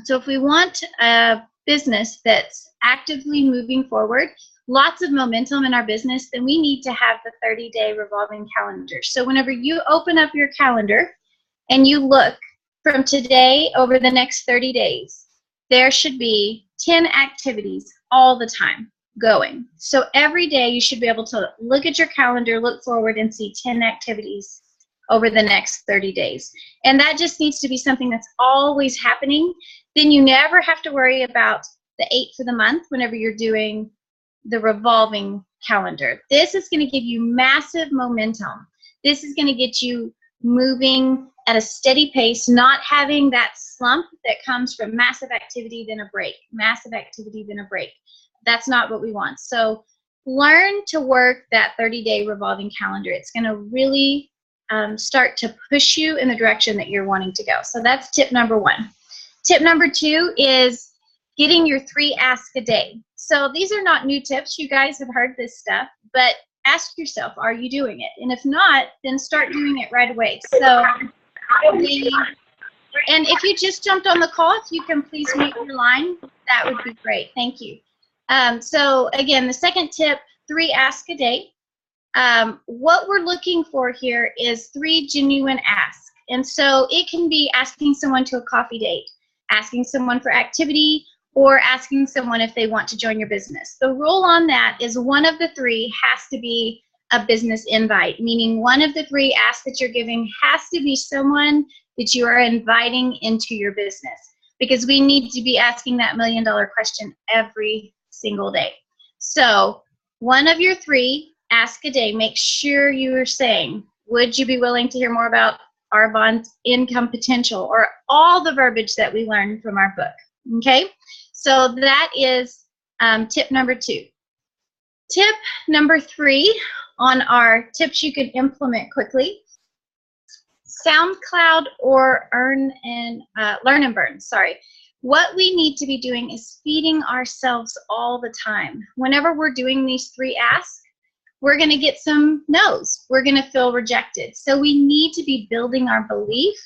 So if we want a business that's actively moving forward, lots of momentum in our business, then we need to have the 30-day revolving calendar. So whenever you open up your calendar and you look from today over the next 30 days, there should be 10 activities all the time going. So every day you should be able to look at your calendar, look forward, and see 10 activities over the next 30 days. And that just needs to be something that's always happening. Then you never have to worry about the 8 for the month whenever you're doing the revolving calendar. This is going to give you massive momentum. This is going to get you moving at a steady pace, not having that slump that comes from massive activity, then a break, massive activity, then a break. That's not what we want. So learn to work that 30-day revolving calendar. It's going to really start to push you in the direction that you're wanting to go. So that's tip number 1. Tip number 2 is getting your 3 ask a day. So these are not new tips. You guys have heard this stuff, but ask yourself, are you doing it? And if not, then start doing it right away. So, and if you just jumped on the call, if you can please mute your line, that would be great. Thank you. So again, the second tip, 3 ask a day. What we're looking for here is 3 genuine asks. And so it can be asking someone to a coffee date, asking someone for activity, or asking someone if they want to join your business. The rule on that is one of the 3 has to be a business invite, meaning one of the 3 asks that you're giving has to be someone that you are inviting into your business, because we need to be asking that $1 million question every single day. So one of your 3 ask a day, make sure you are saying, would you be willing to hear more about Arbonne's income potential, or all the verbiage that we learned from our book? Okay, so that is tip number 2. Tip number 3 on our tips you can implement quickly, SoundCloud or Learn and Burn, sorry. What we need to be doing is feeding ourselves all the time. Whenever we're doing these 3 asks, we're going to get some no's. We're going to feel rejected. So we need to be building our belief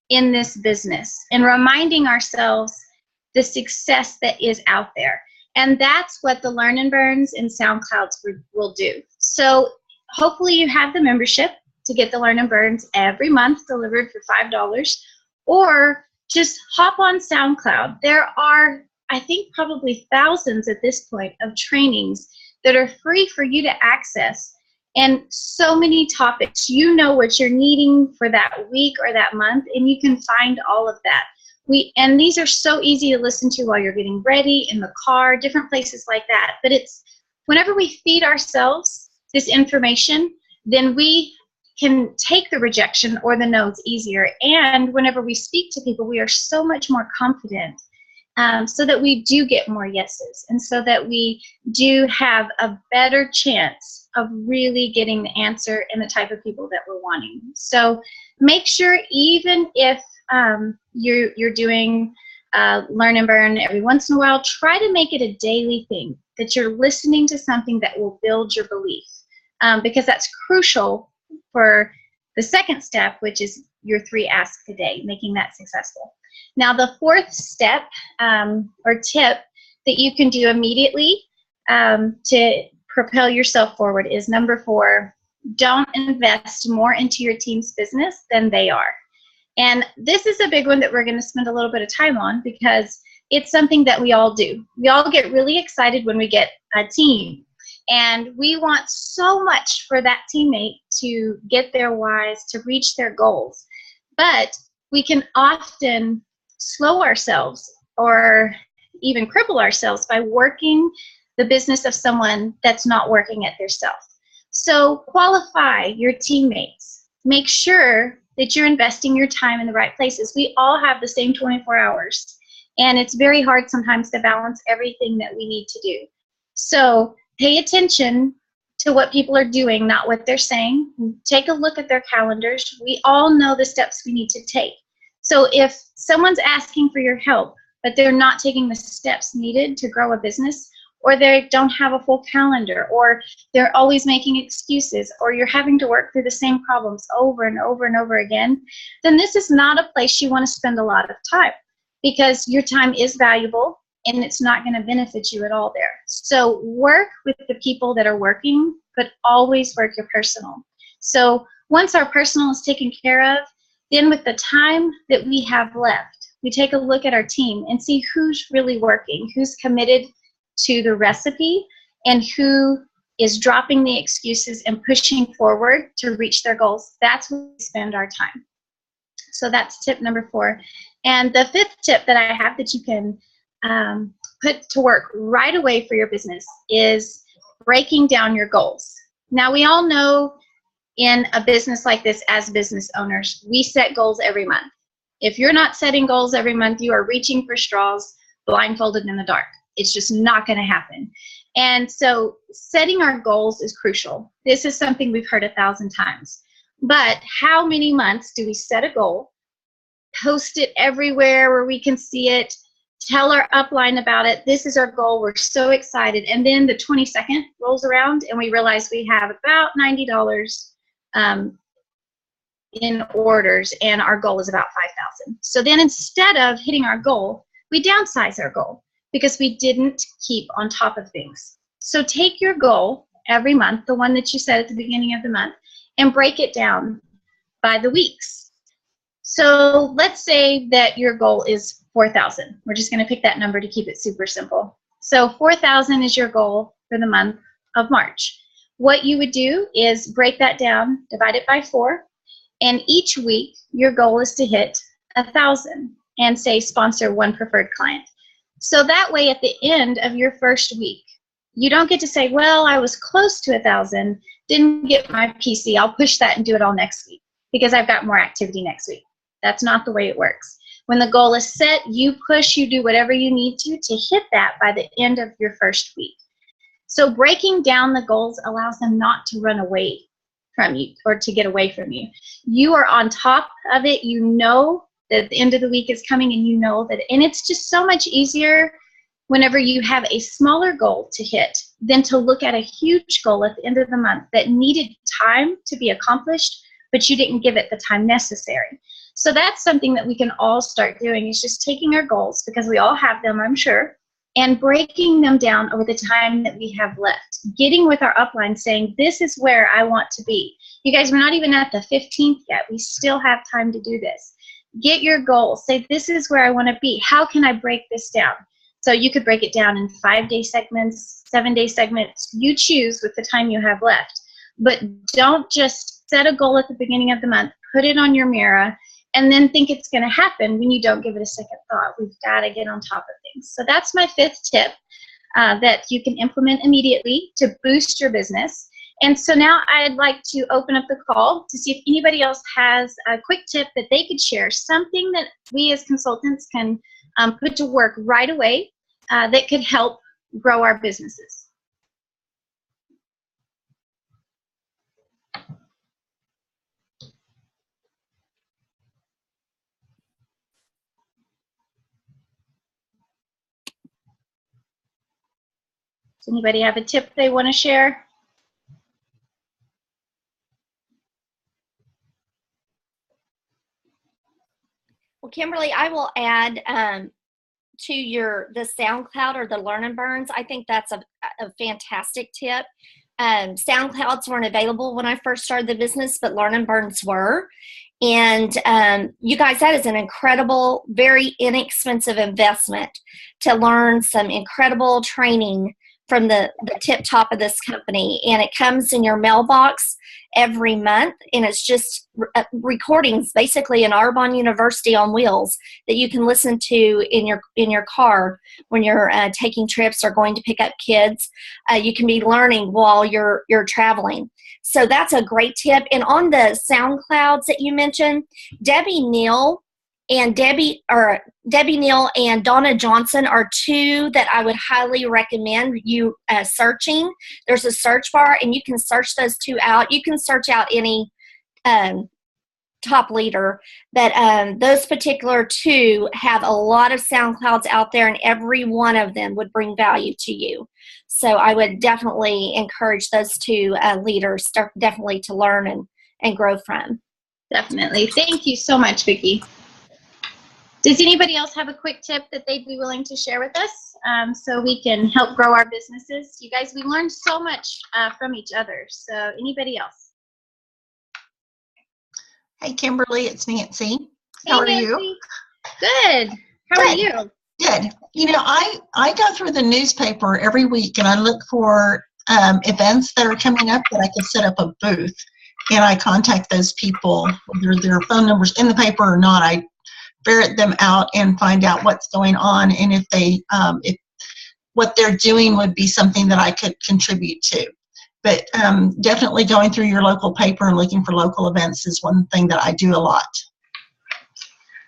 in this business and reminding ourselves the success that is out there. And that's what the Learn and Burns and SoundClouds will do. So hopefully you have the membership to get the Learn and Burns every month delivered for $5, or just hop on SoundCloud. There are, I think, probably thousands at this point of trainings that are free for you to access, and so many topics. You know what you're needing for that week or that month, and you can find all of that. And these are so easy to listen to while you're getting ready, in the car, different places like that. But it's whenever we feed ourselves this information, then we can take the rejection or the no's easier. And whenever we speak to people, we are so much more confident, so that we do get more yeses, and so that we do have a better chance of really getting the answer and the type of people that we're wanting. So make sure, even if you're doing Learn and Burn every once in a while, try to make it a daily thing, that you're listening to something that will build your belief, because that's crucial for the second step, which is your 3 asks a day, making that successful. Now, the 4th step or tip that you can do immediately to propel yourself forward is number 4, don't invest more into your team's business than they are. And this is a big one that we're going to spend a little bit of time on, because it's something that we all do. We all get really excited when we get a team, and we want so much for that teammate to get their whys, to reach their goals. But we can often slow ourselves or even cripple ourselves by working the business of someone that's not working at their self. So qualify your teammates. Make sure that you're investing your time in the right places. We all have the same 24 hours, and it's very hard sometimes to balance everything that we need to do. So pay attention to what people are doing, not what they're saying. Take a look at their calendars. We all know the steps we need to take. So if someone's asking for your help, but they're not taking the steps needed to grow a business, or they don't have a full calendar, or they're always making excuses, or you're having to work through the same problems over and over and over again, then this is not a place you want to spend a lot of time. because your time is valuable and it's not going to benefit you at all there. So work with the people that are working, but always work your personal. So once our personal is taken care of, then with the time that we have left, we take a look at our team and see who's really working, who's committed to the recipe, and who is dropping the excuses and pushing forward to reach their goals. That's where we spend our time. So that's tip number 4. And the 5th tip that I have that you can put to work right away for your business is breaking down your goals. Now, we all know in a business like this, as business owners, we set goals every month. If you're not setting goals every month, you are reaching for straws blindfolded in the dark. It's just not going to happen. And so setting our goals is crucial. This is something we've heard 1,000 times. But how many months do we set a goal, post it everywhere where we can see it, tell our upline about it, this is our goal, we're so excited, and then the 22nd rolls around and we realize we have about $90 in orders and our goal is about 5,000. So then instead of hitting our goal, we downsize our goal because we didn't keep on top of things. So take your goal every month, the one that you set at the beginning of the month, and break it down by the weeks. So let's say that your goal is 4,000. We're just going to pick that number to keep it super simple. So 4,000 is your goal for the month of March. What you would do is break that down, divide it by 4, and each week your goal is to hit 1,000 and say sponsor 1 preferred client. So that way at the end of your first week, you don't get to say, well, I was close to 1,000, didn't get my PC, I'll push that and do it all next week because I've got more activity next week. That's not the way it works. When the goal is set, you push, you do whatever you need to hit that by the end of your first week. So breaking down the goals allows them not to run away from you or to get away from you. You are on top of it. You know that the end of the week is coming and you know that, and it's just so much easier whenever you have a smaller goal to hit than to look at a huge goal at the end of the month that needed time to be accomplished, but you didn't give it the time necessary. So that's something that we can all start doing, is just taking our goals, because we all have them, I'm sure, and breaking them down over the time that we have left. Getting with our upline saying, this is where I want to be. You guys, we're not even at the 15th yet. We still have time to do this. Get your goals. Say, this is where I want to be. How can I break this down? So you could break it down in 5-day segments, 7-day segments. You choose with the time you have left. But don't just set a goal at the beginning of the month, put it on your mirror, and then think it's going to happen when you don't give it a second thought. We've got to get on top of things. So that's my 5th tip that you can implement immediately to boost your business. And so now I'd like to open up the call to see if anybody else has a quick tip that they could share, something that we as consultants can put to work right away that could help grow our businesses. Does anybody have a tip they want to share? Well, Kimberly, I will add to the SoundCloud or the Learn and Burns. I think that's a fantastic tip. SoundClouds weren't available when I first started the business, but Learn and Burns were. And you guys, that is an incredible, very inexpensive investment to learn some incredible training from the tip top of this company. And it comes in your mailbox every month, and it's just recordings, basically an Arbonne University on wheels that you can listen to in your car when you're taking trips or going to pick up kids. You can be learning while you're traveling. So that's a great tip. And on the SoundClouds that you mentioned, Debbie Neal and Donna Johnson are 2 that I would highly recommend you searching. There's a search bar, and you can search those 2 out. You can search out any top leader, but those particular 2 have a lot of SoundClouds out there, and every one of them would bring value to you. So I would definitely encourage those 2 leaders definitely to learn and grow from. Definitely. Thank you so much, Vicki. Does anybody else have a quick tip that they'd be willing to share with us so we can help grow our businesses? You guys, we learned so much from each other. So anybody else? Hey, Kimberly, it's Nancy. Hey, How are Nancy. you? Good. How are you? Good. You know, I go through the newspaper every week and I look for events that are coming up that I could set up a booth. And I contact those people, whether their phone numbers in the paper or not. I ferret them out and find out what's going on, and if they, if what they're doing would be something that I could contribute to. But definitely going through your local paper and looking for local events is one thing that I do a lot.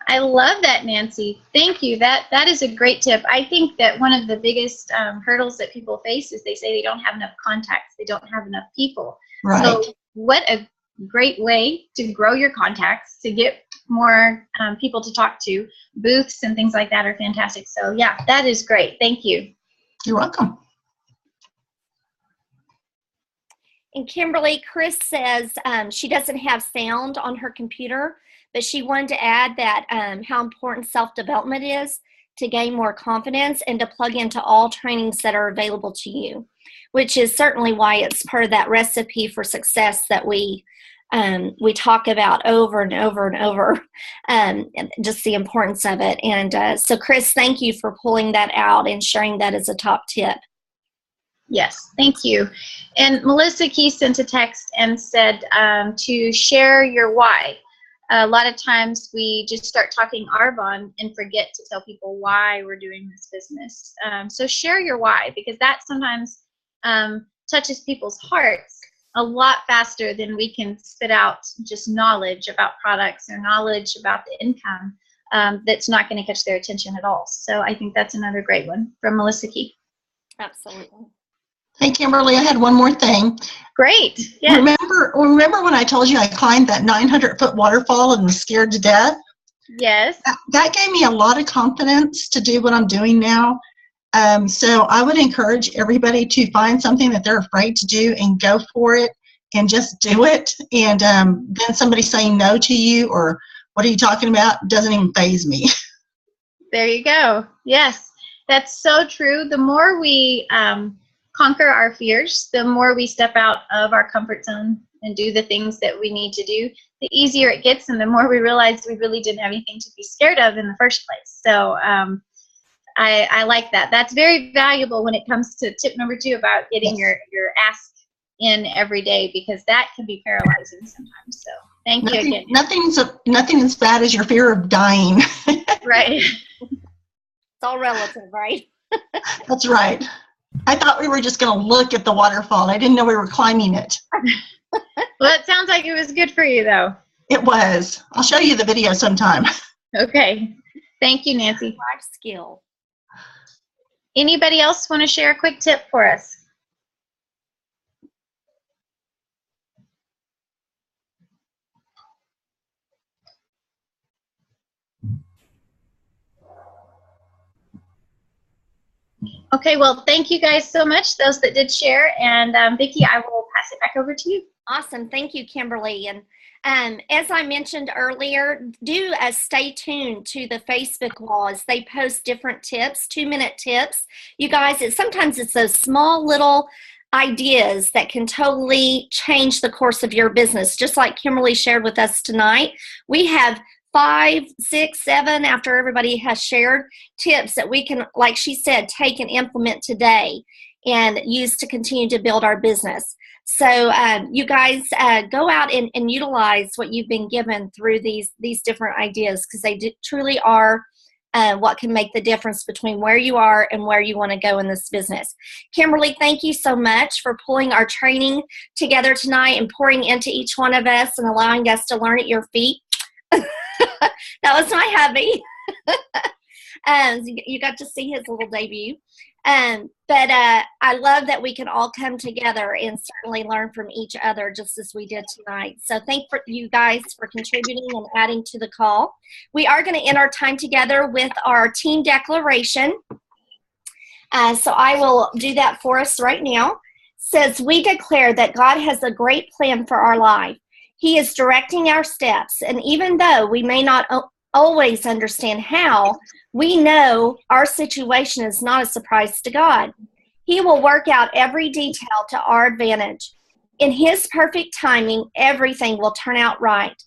I love that, Nancy. Thank you. That is a great tip. I think that one of the biggest hurdles that people face is they say they don't have enough contacts. They don't have enough people. Right. So what a great way to grow your contacts, to get more people to talk to. Booths and things like that are fantastic. So yeah, that is great. Thank you. You're welcome. And Kimberly, Chris says she doesn't have sound on her computer, but she wanted to add that how important self-development is to gain more confidence and to plug into all trainings that are available to you, which is certainly why it's part of that recipe for success that we talk about over and over and over, and just the importance of it. And so Chris, thank you for pulling that out and sharing that as a top tip. Yes, thank you. And Melissa Key sent a text and said to share your why. A lot of times we just start talking Arbonne and forget to tell people why we're doing this business. So share your why, because that sometimes touches people's hearts a lot faster than we can spit out just knowledge about products or knowledge about the income that's not going to catch their attention at all. So I think that's another great one from Melissa Key. Absolutely. Hey, Kimberly, I had one more thing. Great. Yeah. Remember when I told you I climbed that 900-foot waterfall and was scared to death? Yes. That gave me a lot of confidence to do what I'm doing now. So I would encourage everybody to find something that they're afraid to do and go for it and just do it. And then somebody saying no to you or what are you talking about doesn't even faze me. There you go. Yes, that's so true. The more we conquer our fears, the more we step out of our comfort zone and do the things that we need to do, the easier it gets, and the more we realize we really didn't have anything to be scared of in the first place. So I like that. That's very valuable when it comes to tip number 2 about getting your ask in every day, because that can be paralyzing sometimes. So thank you again. Nothing as bad as your fear of dying. Right. It's all relative, right? That's right. I thought we were just going to look at the waterfall. I didn't know we were climbing it. Well, it sounds like it was good for you, though. It was. I'll show you the video sometime. Okay. Thank you, Nancy. Life skill. Anybody else want to share a quick tip for us? Okay, well, thank you guys so much, those that did share. And Vicki, I will pass it back over to you. Awesome. Thank you, Kimberly. And as I mentioned earlier, do stay tuned to the Facebook wall as they post different tips, 2-minute tips. You guys, sometimes it's those small little ideas that can totally change the course of your business. Just like Kimberly shared with us tonight, we have 5, 6, 7, after everybody has shared, tips that we can, like she said, take and implement today and use to continue to build our business. So you guys go out and utilize what you've been given through these different ideas, because they truly are what can make the difference between where you are and where you want to go in this business. Kimberly, thank you so much for pulling our training together tonight and pouring into each one of us and allowing us to learn at your feet. That was my hubby. You got to see his little debut. But I love that we can all come together and certainly learn from each other just as we did tonight. So thank you guys for contributing and adding to the call. We are going to end our time together with our team declaration. So I will do that for us right now. It says, we declare that God has a great plan for our life. He is directing our steps, and even though we may not always understand how, we know our situation is not a surprise to God. He will work out every detail to our advantage. In His perfect timing, everything will turn out right.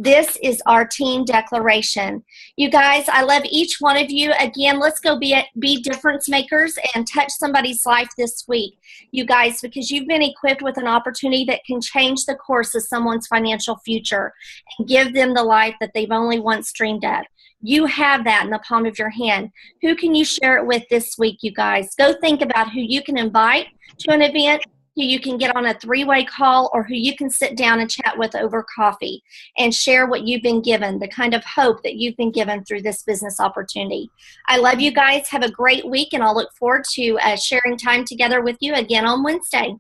This is our team declaration. You guys, I love each one of you. Again, let's go be difference makers and touch somebody's life this week, you guys, because you've been equipped with an opportunity that can change the course of someone's financial future and give them the life that they've only once dreamed of. You have that in the palm of your hand. Who can you share it with this week, you guys? Go think about who you can invite to an event, who you can get on a 3-way call, or who you can sit down and chat with over coffee and share what you've been given, the kind of hope that you've been given through this business opportunity. I love you guys. Have a great week, and I'll look forward to sharing time together with you again on Wednesday.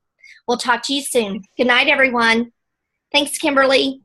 We'll talk to you soon. Good night, everyone. Thanks, Kimberly.